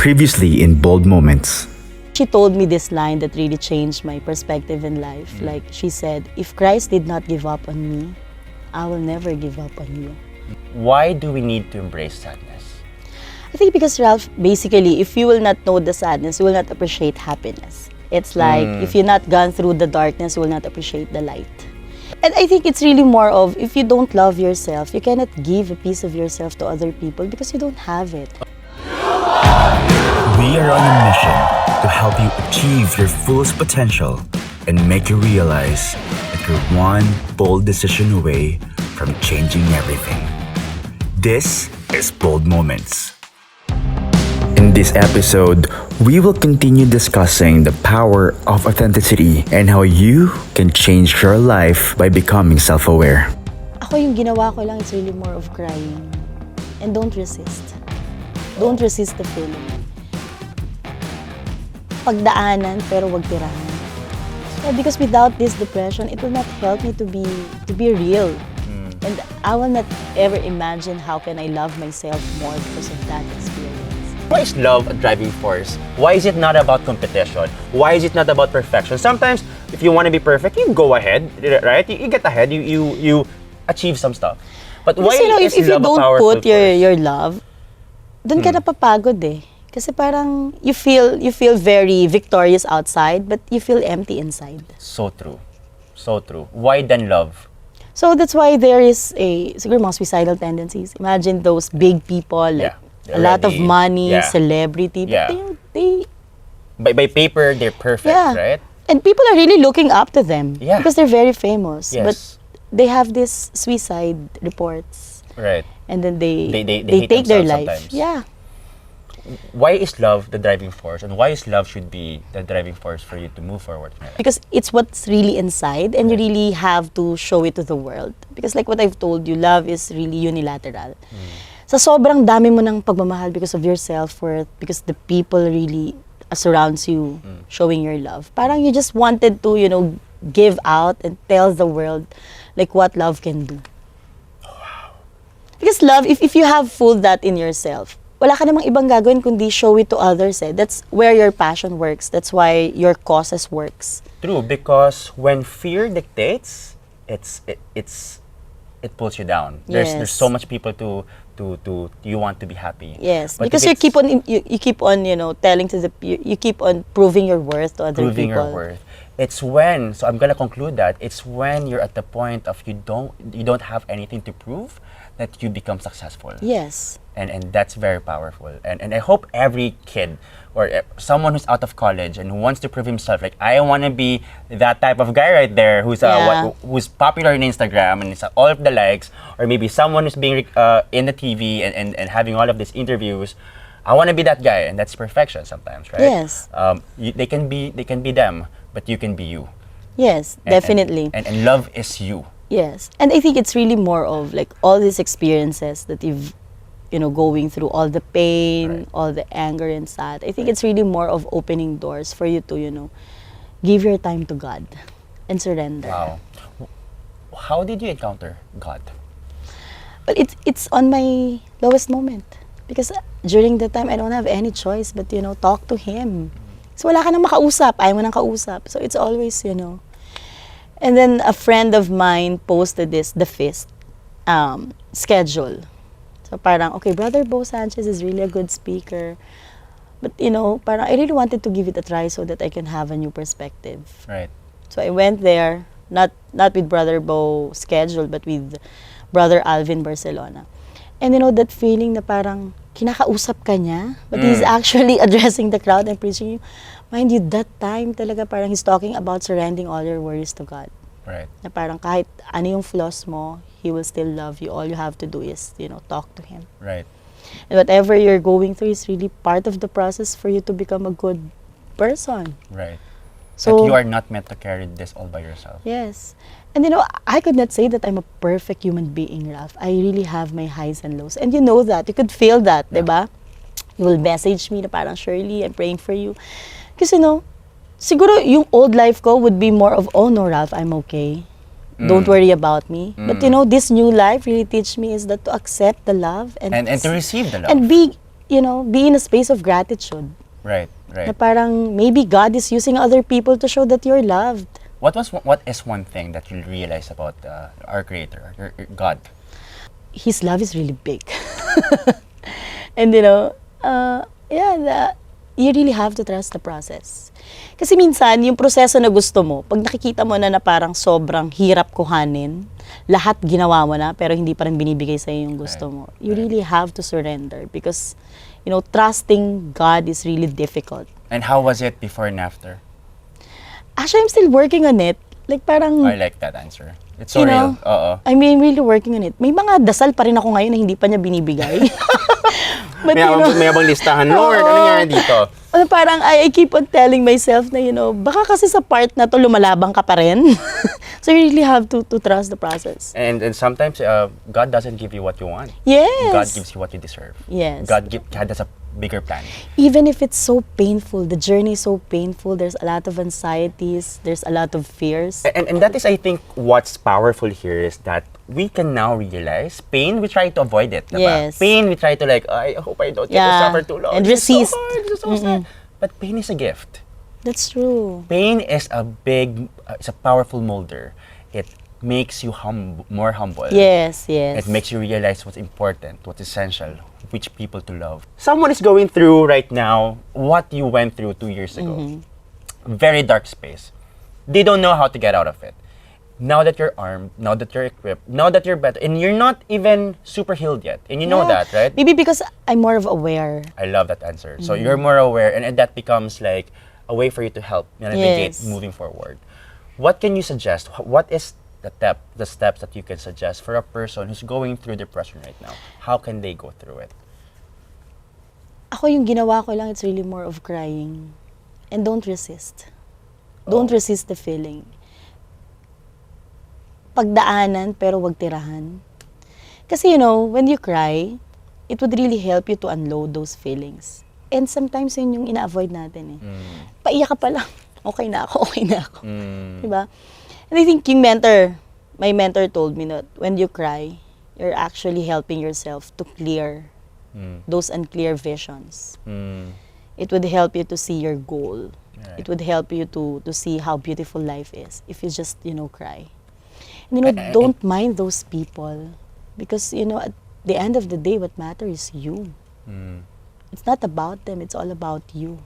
Previously in Bold Moments. She told me this line that really changed my perspective in life. Like she said, if Christ did not give up on me, I will never give up on you. Why do we need to embrace sadness? I think because, Ralph, basically, if you will not know the sadness, you will not appreciate happiness. It's like, if you're not gone through the darkness, you will not appreciate the light. And I think it's really more of, if you don't love yourself, you cannot give a piece of yourself to other people because you don't have it. We are on a mission to help you achieve your fullest potential and make you realize that you're one bold decision away from changing everything. This is Bold Moments. In this episode, we will continue discussing the power of authenticity and how you can change your life by becoming self-aware. Ako yung ginawa ko lang is really more of crying. And don't resist. Don't resist the feeling. Pagdaanan pero wag tirahan. Yeah, because without this depression, it will not help me to be real. And I will not ever imagine how can I love myself more because of that experience. Why is love a driving force? Why is it not about competition? Why is it not about perfection? Sometimes, if you want to be perfect, you go ahead, right? You get ahead, you achieve some stuff. But why is if you love a don't powerful put force? your love, dun ka napapagod eh. Kasi parang you feel very victorious outside, but you feel empty inside. So true. So true. Why then love? So that's why there is siguro mga suicidal tendencies. Imagine those big people, like a lot of money, celebrity, but they by paper they're perfect, right? And people are really looking up to them because they're very famous. Yes. But they have these suicide reports. Right. And then they hate take their life. sometimes. Yeah. Why is love the driving force, and why is love should be the driving force for you to move forward? Because it's what's really inside, and you really have to show it to the world. Because like what I've told you, love is really unilateral. Sa sobrang dami mo ng pagmamahal because of your self-worth, because the people really surrounds you showing your love. Parang you just wanted to, give out and tell the world like what love can do. Because love, if you have full that in yourself, wala ka namang ibang gagawin kundi show it to others. That's where your passion works. That's why your causes works. True, because when fear dictates, it pulls you down. Yes. There's so much people to you want to be happy. Yes, but because you keep on telling to you keep on proving your worth to other proving people. your worth. It's when, so I'm gonna conclude that it's when you're at the point of you don't have anything to prove that you become successful. Yes. And that's very powerful. And I hope every kid or someone who's out of college and who wants to prove himself, like I want to be that type of guy right there who's who's popular on Instagram and it's all of the likes, or maybe someone who's being in the TV and having all of these interviews. I want to be that guy, and that's perfection sometimes, right? Yes. They can be them, but you can be you. Yes, definitely. And love is you. Yes, and I think it's really more of like all these experiences that you've, going through, all the pain, all the anger and sad. I think it's really more of opening doors for you to, give your time to God and surrender. Wow. How did you encounter God? But it's on my lowest moment. Because during the time, I don't have any choice but, talk to Him. So wala ka nang makausap, ayaw mo nang kausap. So it's always, And then a friend of mine posted the feast schedule. So parang, okay, Brother Bo Sanchez is really a good speaker. But, parang I really wanted to give it a try so that I can have a new perspective. Right. So I went there, not with Brother Bo schedule, but with Brother Alvin Barcelona. And that feeling na parang kinakausap ka niya, but he's actually addressing the crowd and preaching you. Mind you, that time talaga parang he's talking about surrendering all your worries to God. Right. Na parang kahit ano yung flaws mo, He will still love you. All you have to do is, talk to Him. Right. And whatever you're going through is really part of the process for you to become a good person. Right. So that you are not meant to carry this all by yourself. Yes. And I could not say that I'm a perfect human being, Ralph. I really have my highs and lows. And you know that. You could feel that, diba? You will message me na parang, Shirley, I'm praying for you. Kasi siguro yung old life ko would be more of, oh no, Ralph, I'm okay. Don't worry about me. But this new life really teach me is that to accept the love and to receive the love. And be be in a space of gratitude. Right, Na right. parang maybe God is using other people to show that you're loved. What is one thing that you realize about our Creator, your God? His love is really big. And you really have to trust the process. Kasi minsan, yung proseso na gusto mo, pag nakikita mo na parang sobrang hirap kuhanin, lahat ginawa mo na, pero hindi pa rin binibigay sa'yo yung gusto mo. You really have to surrender because, trusting God is really difficult. And how was it before and after? Actually, I'm still working on it. Like parang, I like that answer. It's so real. Oo. I'm really working on it. May mga dasal pa rin ako ngayon na hindi pa niya binibigay. But, May abang listahan, Lord, ano nangyari dito? Parang I keep on telling myself na, baka kasi sa part na to lumalabang ka pa rin. So you really have to trust the process. And sometimes God doesn't give you what you want. Yes. God gives you what you deserve. Yes. God has a bigger plan. Even if it's so painful, the journey is so painful, there's a lot of anxieties, there's a lot of fears. And that is, I think, what's powerful here is that we can now realize pain, we try to avoid it. Diba? Yes. Pain, we try to I hope I don't get to suffer too long. And This is resist. so hard, this is so sad. But pain is a gift. That's true. Pain is it's a powerful molder. It makes you more humble. Yes, yes. It makes you realize what's important, what's essential, which people to love. Someone is going through right now what you went through 2 years ago. Very dark space. They don't know how to get out of it. Now that you're armed, now that you're equipped, now that you're better, and you're not even super healed yet, and you know that, right? Maybe because I'm more of aware. I love that answer. So you're more aware, and that becomes like a way for you to help navigate Yes. moving forward. What can you suggest? What is the steps that you can suggest for a person who's going through depression right now? How can they go through it? Ako yung ginawa ko lang, it's really more of crying. And don't resist. Don't resist the feeling. Pagdaanan, pero wag tirahan. Kasi when you cry, it would really help you to unload those feelings. And sometimes yun yung ina-avoid natin eh. Paiyak ka pa lang, okay na ako. Diba? And I think my mentor told me that when you cry, you're actually helping yourself to clear those unclear visions. It would help you to see your goal. Right. It would help you to see how beautiful life is if you just, cry. And, don't mind those people. Because, at the end of the day, what matters is you. It's not about them, it's all about you.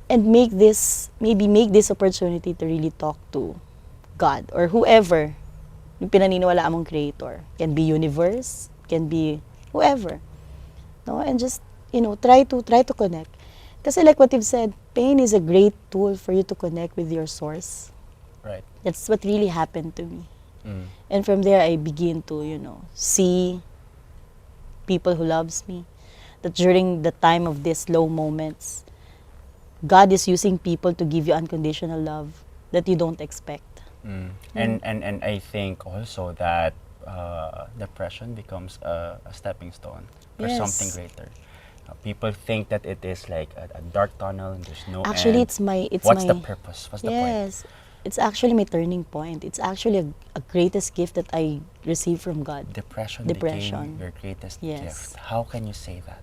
And make this opportunity to really talk to God or whoever yung pinaniniwalaan mong creator. Can be universe, can be whoever. No? And just, try to connect. Kasi like what you've said, pain is a great tool for you to connect with your source. Right. That's what really happened to me. And from there, I begin to, see people who loves me. That during the time of these low moments, God is using people to give you unconditional love that you don't expect. And I think also that depression becomes a stepping stone for Yes. something greater. People think that it is like a dark tunnel and there's no Actually, end. What's the purpose? What's the point? Yes. It's actually my turning point. It's actually a greatest gift that I received from God. Depression became Depression. your greatest Yes. gift. How can you say that?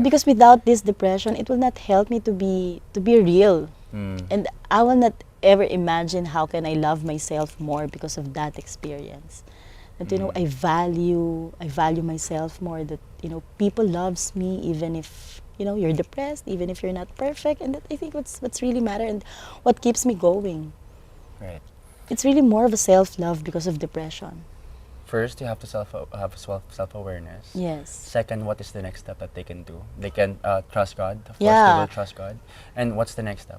Because without this depression, it will not help me to be real. And I will not ever imagine how can I love myself more because of that experience. That I value myself more. That people loves me even if you're depressed, even if you're not perfect. And that I think what's really matter and what keeps me going. Right. It's really more of a self-love because of depression. First, you have to have self-awareness. Yes. Second, what is the next step that they can do? They can trust God. Of course, Yeah. they will trust God. And what's the next step?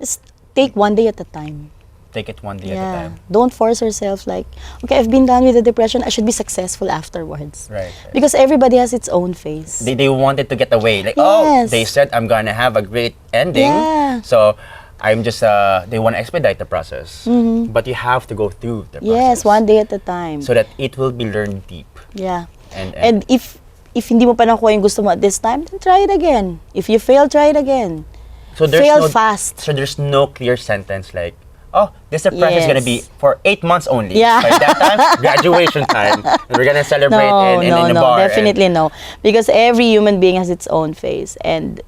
Just take one day at a time. Take it one day at a time. Don't force yourself like, okay, I've been done with the depression, I should be successful afterwards. Right. Because everybody has its own phase. They wanted to get away. Like, Yes. they said I'm gonna have a great ending. Yeah. So I'm just they want to expedite the process. But you have to go through the process. Yes, one day at a time. So that it will be learned deep. Yeah. And if hindi mo pa nakuha yung gusto mo at this time, then try it again. If you fail, try it again. so Fail fast. So there's no clear sentence like, oh, this surprise is gonna be Yes. for 8 months only. Yeah. By that time, graduation time. And we're gonna celebrate No, in no, a no, bar. and- definitely no. Because every human being has its own phase, and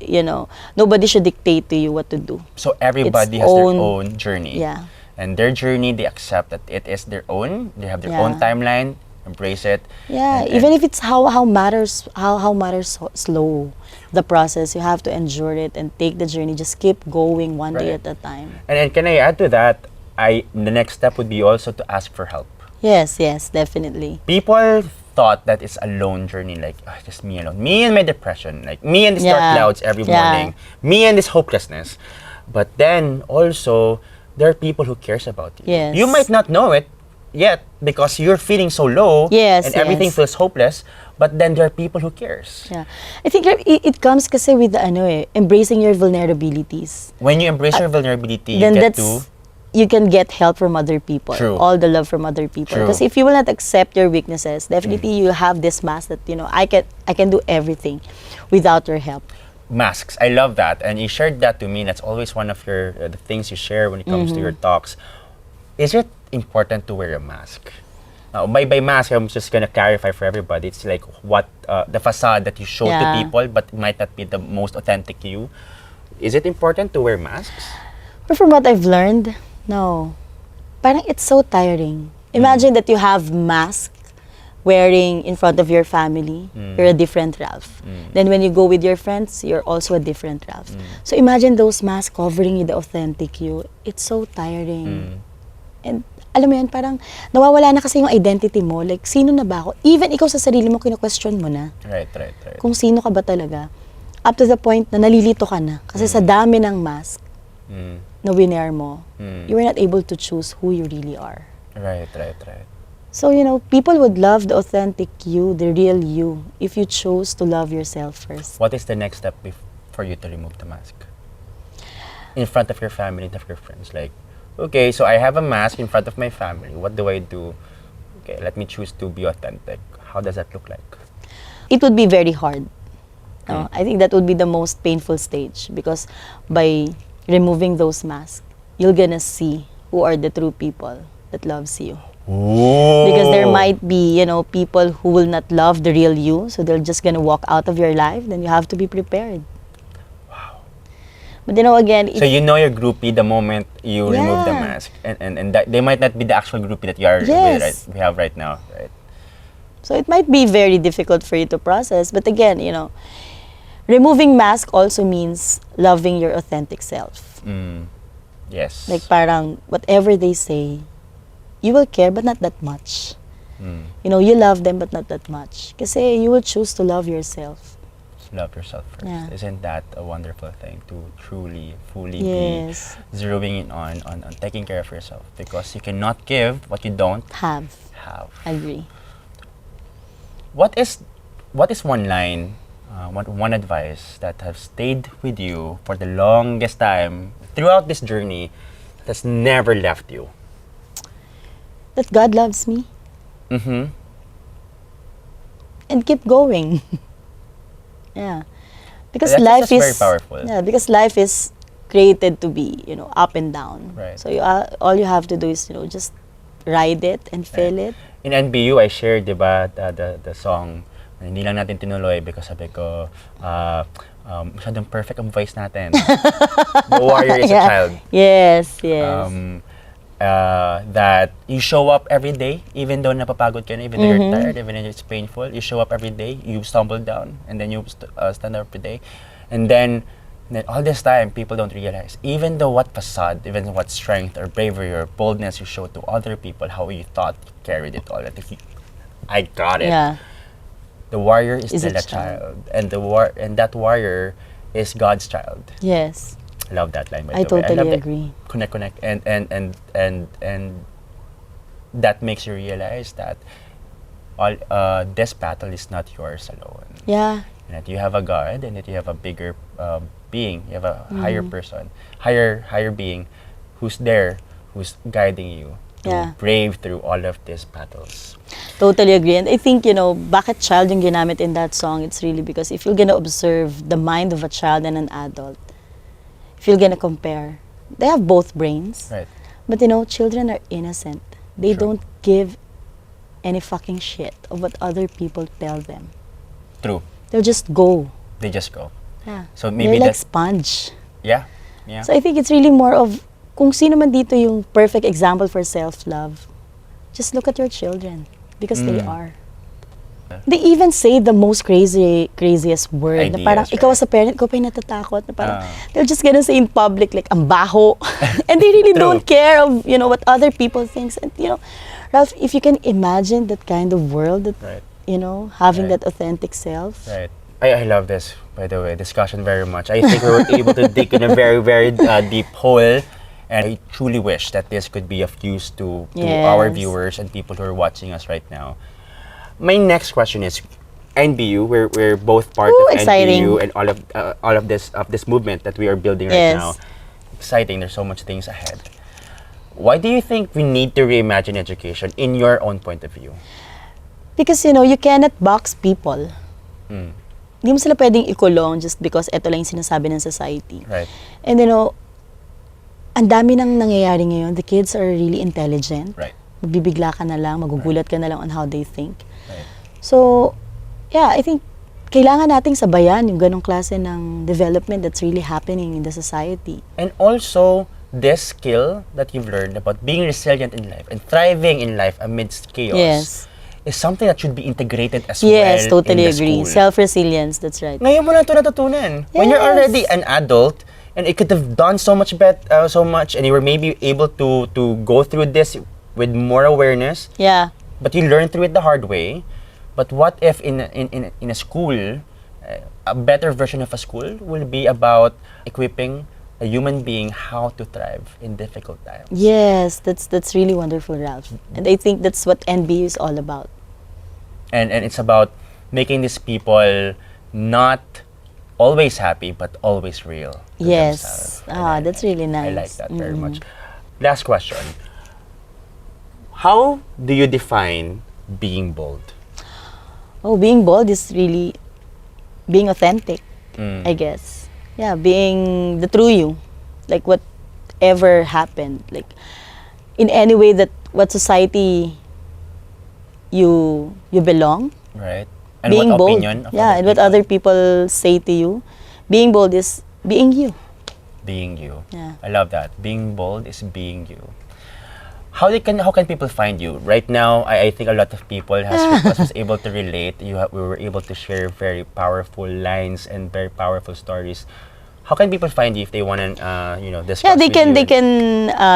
nobody should dictate to you what to do. So everybody Its has their own- own journey. Yeah. And their journey, they accept that it is their own. They have their Yeah. own timeline. Embrace it. Yeah, And- even and- if it's how matters slow, the process, you have to endure it and take the journey. Just keep going one day Right. at a time. And can I add to that? The next step would be also to ask for help. Yes, definitely. People thought that it's a lone journey, like just me alone, me and my depression, like me and these dark Yeah. clouds every Yeah. morning, me and this hopelessness. But then also there are people who cares about you. Yes. You might not know it yet because you're feeling so low Yes, and everything yes. feels hopeless. But then there are people who cares. Yeah, I think it comes kasi with the embracing your vulnerabilities. When you embrace your vulnerability, you Then get that's to you can get help from other people. True. All the love from other people. True. Because if you will not accept your weaknesses, definitely you have this mask that I can do everything without your help. masks. I love that, and you shared that to me. That's always one of your the things you share when it comes to your talks. Is it important to wear a mask? Now, by mask, I'm just gonna clarify for everybody. It's like what the facade that you show to Yeah. people, but might not be the most authentic you. Is it important to wear masks? But from what I've learned, no. Parang it's so tiring. Imagine that you have mask wearing in front of your family. You're a different Ralph. Then when you go with your friends, you're also a different Ralph. So imagine those masks covering you, the authentic you. It's so tiring. And alam mo yan, parang nawawala na kasi yung identity mo. Like, sino na ba ako? Even ikaw sa sarili mo, kino-question mo na. Right. Kung sino ka ba talaga. Up to the point na nalilito ka na. Kasi sa dami ng mask na winear mo, you were not able to choose who you really are. Right. So, people would love the authentic you, the real you, if you chose to love yourself first. What is the next step for you to remove the mask? In front of your family, in front of your friends. Like, okay, so I have a mask in front of my family. What do I do? Okay, let me choose to be authentic. How does that look like? It would be very hard. No? I think that would be the most painful stage because by removing those masks, you're gonna see who are the true people that loves you. Ooh. Because there might be, people who will not love the real you, so they're just gonna walk out of your life. Then you have to be prepared. Wow. But again, So you know your groupie the moment you remove the Yeah. mask, and that they might not be the actual groupie that you are Yes. we have right now, right? so it might be very difficult for you to process. But again, removing mask also means loving your authentic self. Yes. Like parang whatever they say, you will care but not that much. You love them but not that much. Kasi you will choose to love yourself. Love yourself first. Yeah. Isn't that a wonderful thing to truly, fully Yes. be zeroing in on taking care of yourself? Because you cannot give what you don't Have. have. Agree. What is one line, one advice that has stayed with you for the longest time throughout this journey that's never left you? That God loves me. Mm-hmm. And keep going. Yeah. Because That's life is very powerful. Yeah, because life is created to be, up and down. Right. So all you have to do is, just ride it and feel it. In NBU, I shared, diba, the song, hindi lang natin tinuloy because sabi ko, masyadong perfect ang voice natin. The warrior is a Yeah. child. Yes. That you show up every day, even though napapagod ka na, even though you're tired, even though it's painful, you show up every day, you stumble down, and then you stand up every day. And then all this time, people don't realize, even though what facade, even what strength or bravery or boldness you show to other people, how you thought you carried it all, that if you, I got it. Yeah. The warrior is Is still a a child, and that warrior is God's child. Yes. I love that line. By I the way. totally love that. agree. Connect, and that makes you realize that all this battle is not yours alone. Yeah. And that you have a God, and that you have a bigger being. You have a higher person, higher being, who's there, who's guiding you to Yeah. brave through all of these battles. Totally agree. And I think, bakit child yung ginamit in that song, it's really because if you're gonna observe the mind of a child and an adult, if you're gonna compare, they have both brains. Right. But children are innocent. They True. don't give any fucking shit of what other people tell them. True. They'll just go. They just go. Yeah. So maybe They're like that. sponge. Yeah. Yeah. So I think it's really more of kung sino man dito yung perfect example for self-love. Just look at your children because they are. They even say the most craziest word. Na Ideas, parang ikaw right. as a parent, ikaw pa yung natatakot. Na parang they're just gonna say in public like, ang baho. And they really True. don't care of, what other people think. And, Ralph, if you can imagine that kind of world, that, Right. having Right. that authentic self. Right. I love this, by the way, discussion very much. I think we were able to dig in a very, very deep hole. And I truly wish that this could be of use to our Yes. viewers and people who are watching us right now. My next question is, NBU, we're both part Ooh, of exciting. NBU and all of this movement that we are building right Yes. now. Exciting. There's so much things ahead. Why do you think we need to reimagine education in your own point of view? Because, you cannot box people. Hindi mo sila pwedeng ikulong just because ito lang yung sinasabi ng society. Right. And ang dami nang nangyayari ngayon. The kids are really intelligent. Right. Magbibigla ka na lang, magugulat ka na lang on how they think. Right. So, yeah, I think kailangan nating sabayan yung ganong klase ng development that's really happening in the society. And also, this skill that you've learned about being resilient in life and thriving in life amidst chaos Yes. is something that should be integrated as Yes, well totally in the agree. school. Self-resilience, that's right. Ngayon mo lang ito natutunan. When you're Yes. already an adult, and it could have done so much so much, and you were maybe able to go through this with more awareness, Yeah. but you learn through it the hard way. But what if in a school, a better version of a school will be about equipping a human being how to thrive in difficult times? Yes, that's really wonderful, Ralph. And I think that's what NB is all about. And it's about making these people not always happy, but always real to Yes. themselves. That's really I like nice. that very much. Last question. How do you define being bold? Oh, being bold is really being authentic, I guess. Yeah, being the true you. Like whatever happened. Like in any way that what society you belong. Right? And Being what bold. opinion of Yeah, and what other people say to you. Being bold is being you. being you. Yeah. I love that. Being bold is being you. How can people find you? Right now, I think a lot of people was able to relate. We were able to share very powerful lines and very powerful stories. How can people find you if they want to, discuss? Yeah, they with can you they can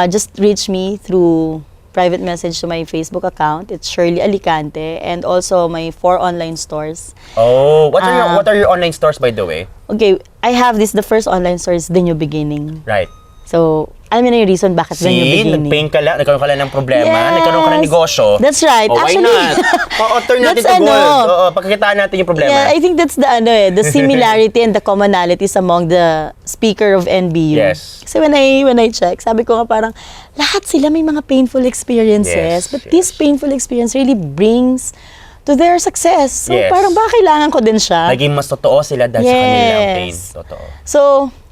just reach me through private message to my Facebook account. It's Shirlie Alicante, and also my 4 online stores. Oh, what are your online stores, by the way? Okay, I have the first online store is TheNewBeginnings. Right. So, alam mo na yung reason bakit The New See, Beginning. nag-pain ka lang, nagkaroon ka lang ng problema, Yes. nagkaroon ka ng negosyo. That's right. Oh, why Actually, not? Oo, turn natin that's to gold. ano. Oo, pagkakitaan natin yung problema. Yeah, I think that's the similarity and the commonalities among the speaker of NBU. Yes. Kasi when I check, sabi ko nga parang lahat sila may mga painful experiences, Yes, but yes. this painful experience really brings to their success. So Yes. parang baka kailangan ko din siya. Naging mas totoo sila dahil sa kanilang pain. Yes. Totoo. So,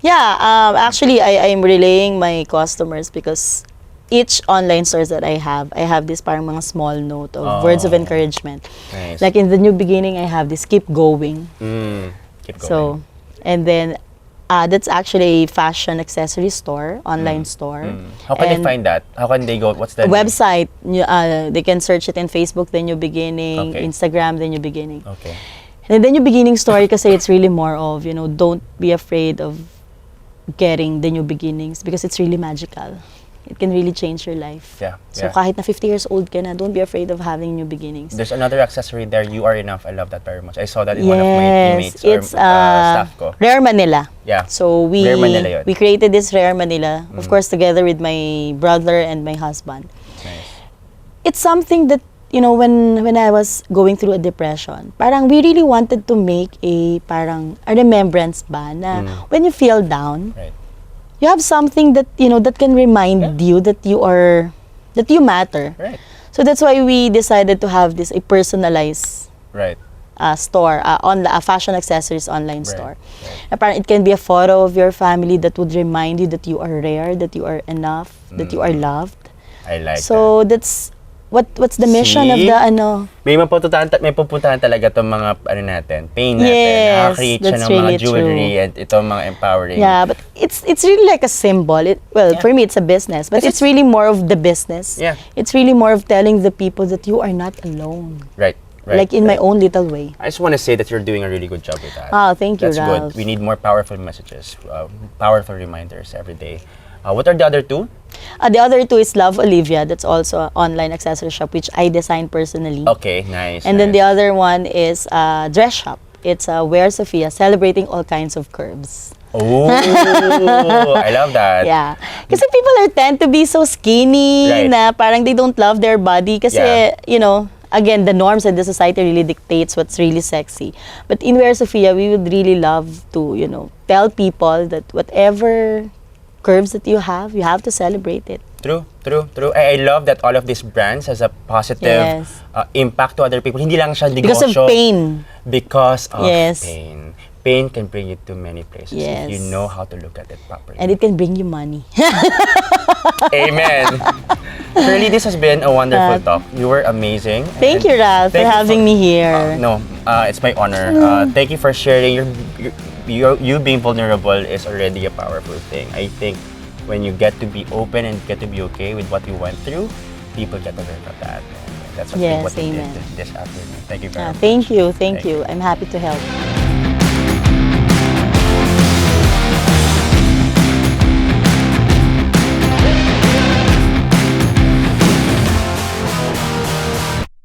yeah, actually, I'm relaying my customers because each online stores that I have this parang mga small note of words of encouragement. Nice. Like in The New Beginning, I have this keep going. Keep going. So, and then, that's actually a fashion accessory store, online store. How can they And find that? How can they go? What's the name? website? They can search it in Facebook, The New Beginning, Okay. Instagram, The New Beginning. Okay. And then yung beginning story kasi it's really more of, don't be afraid of getting the new beginnings because it's really magical. It can really change your life. Yeah, So yeah. kahit na 50 years old ka na, don't be afraid of having new beginnings. There's another accessory there. You are enough. I love that very much. I saw that in one of my teammates It's or staff ko. Rare Manila. Yeah. So Rare Manila yun. we created this Rare Manila, of course together with my brother and my husband. Nice. It's something that, when I was going through a depression, parang we really wanted to make a remembrance ba na when you feel down, Right. you have something that, that can remind you that you matter. Right. So that's why we decided to have a personalized Right. store, a fashion accessories online Right, store. right. Na parang it can be a photo of your family that would remind you that you are rare, that you are enough, that you are loved. I like So that's what's the mission of See? the ano. May pupuntahan talaga itong mga natin, pain natin. Yes, Nakakreate siya that's ng mga really jewelry true. and itong mga empowering. Yeah, but it's really like a symbol. For me it's a business, but it's really more of the business. Yeah. It's really more of telling the people that you are not alone. Right. Like in my own little way. I just want to say that you're doing a really good job with that. Thank you, That's Ralph. good. We need more powerful messages, powerful reminders every day. What are the other two? The other two is Love Olivia. That's also an online accessory shop which I designed personally. Okay, nice. And then the other one is Dress Shop. It's Wear Sophia, celebrating all kinds of curves. Oh, I love that. Yeah. Kasi people tend to be so skinny Right. na parang they don't love their body kasi, Yeah. you know, again, the norms and the society really dictates what's really sexy. But in Wear Sophia, we would really love to, you know, tell people that whatever curves that you have to celebrate it. True. I love that all of these brands has a positive Yes. impact to other people. Hindi lang siya Because negosyo. of pain. Because of Yes. pain. Pain can bring you to many places Yes. if you know how to look at it properly. And it can bring you money. Amen. Shirley, this has been a wonderful talk. You were amazing. Thank And you, Ralph, for thank you having me here. No, it's my honor. Thank you for sharing. You being vulnerable is already a powerful thing. I think when you get to be open and get to be okay with what you went through, people get to learn from that. And that's what Yes, what you amen. did this afternoon. Thank you very much. Thank you. I'm happy to help.